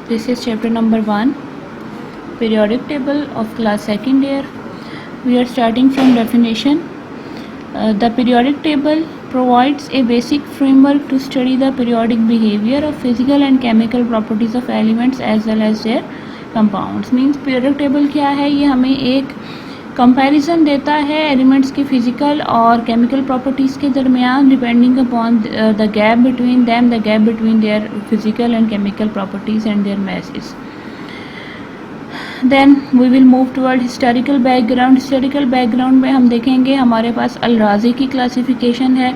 This is chapter number 1, periodic table of class second year. We are starting from definition. The periodic table provides a basic framework to study the periodic behavior of physical and chemical properties of elements as well as their compounds. Means periodic table क्या है, ये हमें एक comparison देता है elements की physical और chemical properties के दरमियान depending upon the gap between them, the gap between their physical and chemical properties and their masses. Then we will move toward historical background. Historical background में हम देखेंगे हमारे पास अल-राज़ी की क्लासिफिकेशन है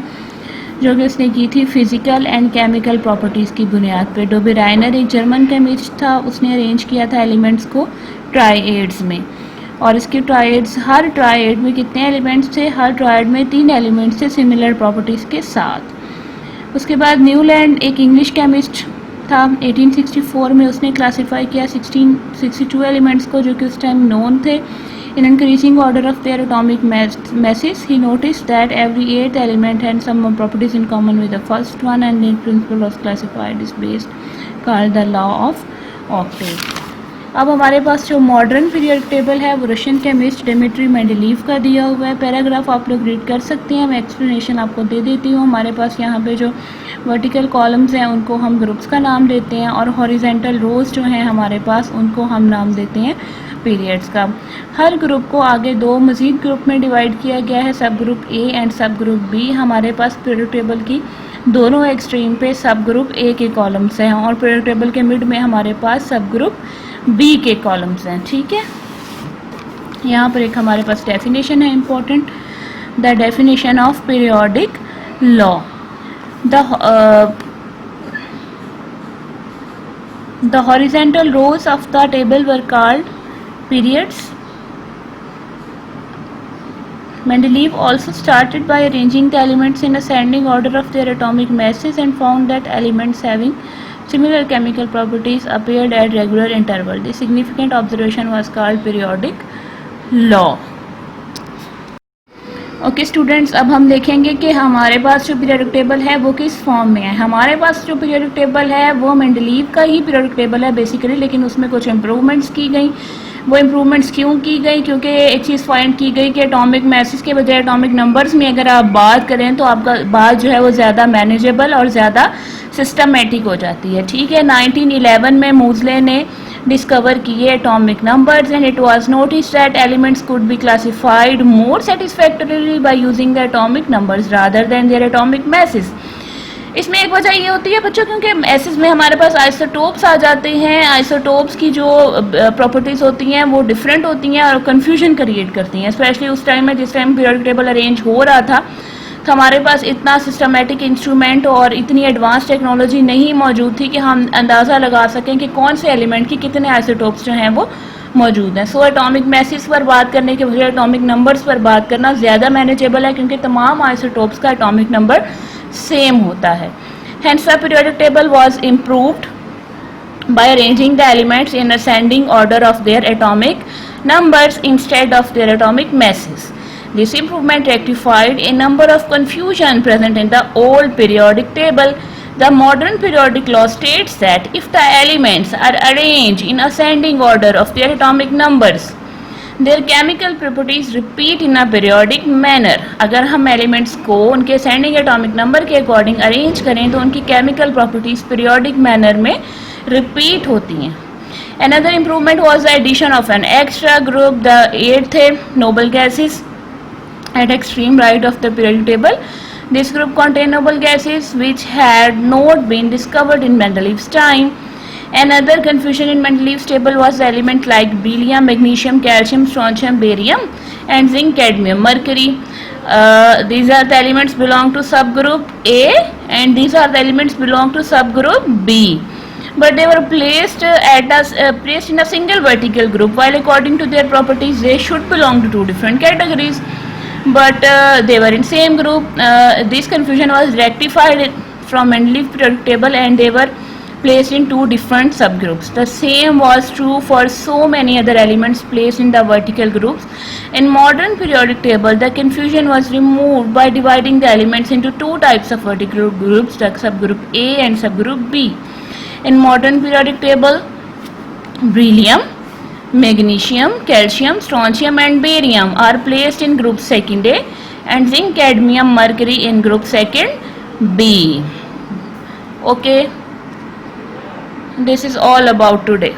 जो कि उसने की थी फिजिकल एंड केमिकल प्रॉपर्टीज़ की बुनियाद पे. डोबे राइनर एक जर्मन केमिस्ट था, उसने अरेंज किया था एलिमेंट्स को ट्राइएड्स में, और इसके ट्राइएड्स, हर ट्राइएड में कितने एलिमेंट्स थे, हर ट्राइएड में 3 एलिमेंट्स थे सिमिलर प्रॉपर्टीज़ के साथ. उसके बाद न्यूलैंड एक इंग्लिश केमिस्ट था, 1864 में उसने क्लासीफाई किया 1662 एलिमेंट्स को जो कि उस टाइम नोन थे in increasing order of their atomic masses. He noticed that every 8th element had some properties in common with the first one, and the principle was classified is based called the law of octave. अब हमारे पास जो modern period table है वो Russian chemist Dmitry Mendeleev का दिया हुआ है. Paragraph आप लोग रीड कर सकते हैं, मैं एक्सप्लेनेशन आपको दे देती हूँ. हमारे पास यहाँ पे जो वर्टिकल कॉलम्स हैं उनको हम ग्रुप्स का नाम देते हैं, और हॉरिजेंटल रोज जो हैं हमारे पास उनको हम नाम देते हैं पीरियड्स का. हर ग्रुप को आगे 2 मज़ीद ग्रुप में डिवाइड किया गया है, सब ग्रुप ए एंड सब ग्रुप बी. हमारे पास पीरियड टेबल की दोनों एक्सट्रीम पे सब ग्रुप ए के कॉलम्स हैं, और पीरियड टेबल के मिड में हमारे पास सब ग्रुप बी के कॉलम्स हैं. ठीक है, यहाँ पर एक हमारे पास डेफिनेशन है important, the definition of periodic law. The horizontal rows of the table were called periods. Mendeleev also started by arranging the elements in ascending order of their atomic masses and found that elements having similar chemical properties appeared at regular interval. The significant observation was called periodic law. Okay students, अब हम देखेंगे कि हमारे पास जो periodic table है वो किस form में है. हमारे पास जो पीरियोडिक टेबल है वो मेंडेलीव का ही पीरियोडिक टेबल है बेसिकली, लेकिन उसमें कुछ इम्प्रूवमेंट्स की गई. वो इम्प्रूवमेंट्स क्यों की गई? क्योंकि एक चीज़ फाइंड की गई कि एटॉमिक मैसेज के बजाय एटॉमिक नंबर्स में अगर आप बात करें तो आपका बात जो है वो ज़्यादा मैनेजेबल और ज़्यादा सिस्टमेटिक हो जाती है. ठीक है, 1911 में मूजले ने डिस्कवर किए atomic numbers, and it was noticed that elements could be classified more satisfactorily by using the atomic numbers rather than their atomic masses. इसमें एक वजह ये होती है बच्चों, क्योंकि मैसेज में हमारे पास आइसोटोप्स आ जाते हैं. आइसोटोप्स की जो प्रॉपर्टीज़ होती हैं वो डिफरेंट होती हैं और कन्फ्यूजन क्रिएट करती हैं, स्पेशली उस टाइम में जिस टाइम पीरियोडिक टेबल अरेंज हो रहा था तो हमारे पास इतना सिस्टमेटिक इंस्ट्रूमेंट और इतनी एडवांस टेक्नोलॉजी नहीं मौजूद थी कि हम अंदाज़ा लगा सकें कि कौन से एलिमेंट की कितने आइसोटोप्स जो हैं वो मौजूद हैं. सो एटॉमिक मैसेज पर बात करने के बजाय एटॉमिक नंबर्स पर बात करना ज़्यादा मैनेजेबल है, क्योंकि तमाम आइसोटोप्स का एटॉमिक नंबर सेम होता है. Hence the periodic table was improved by arranging the elements in ascending order of their atomic numbers instead of their atomic masses. This improvement rectified a number of confusion present in the old periodic table. The modern periodic law states that if the elements are arranged in ascending order of their atomic numbers, their chemical properties repeat in a periodic manner. अगर हम elements को उनके ascending atomic number के according arrange करें तो उनकी chemical properties periodic manner में repeat होती हैं. Another improvement was the addition of an extra group, the 8th noble gases, at extreme right of the periodic table. This group contained noble gases which had not been discovered in Mendeleev's time. Another confusion in Mendeleev's table was the element like beryllium, magnesium, calcium, strontium, barium, and zinc, cadmium, mercury. These are the elements belong to subgroup A, and these are the elements belong to subgroup B. But they were placed placed in a single vertical group, while according to their properties they should belong to 2 different categories. But they were in same group. This confusion was rectified from Mendeleev periodic table, and they were placed in 2 different subgroups. The same was true for so many other elements placed in the vertical groups. In modern periodic table, the confusion was removed by dividing the elements into 2 types of vertical groups, the subgroup A and subgroup B. In modern periodic table, beryllium, magnesium, calcium, strontium and barium are placed in group second A and zinc, cadmium, mercury in group second B. Okay, this is all about today.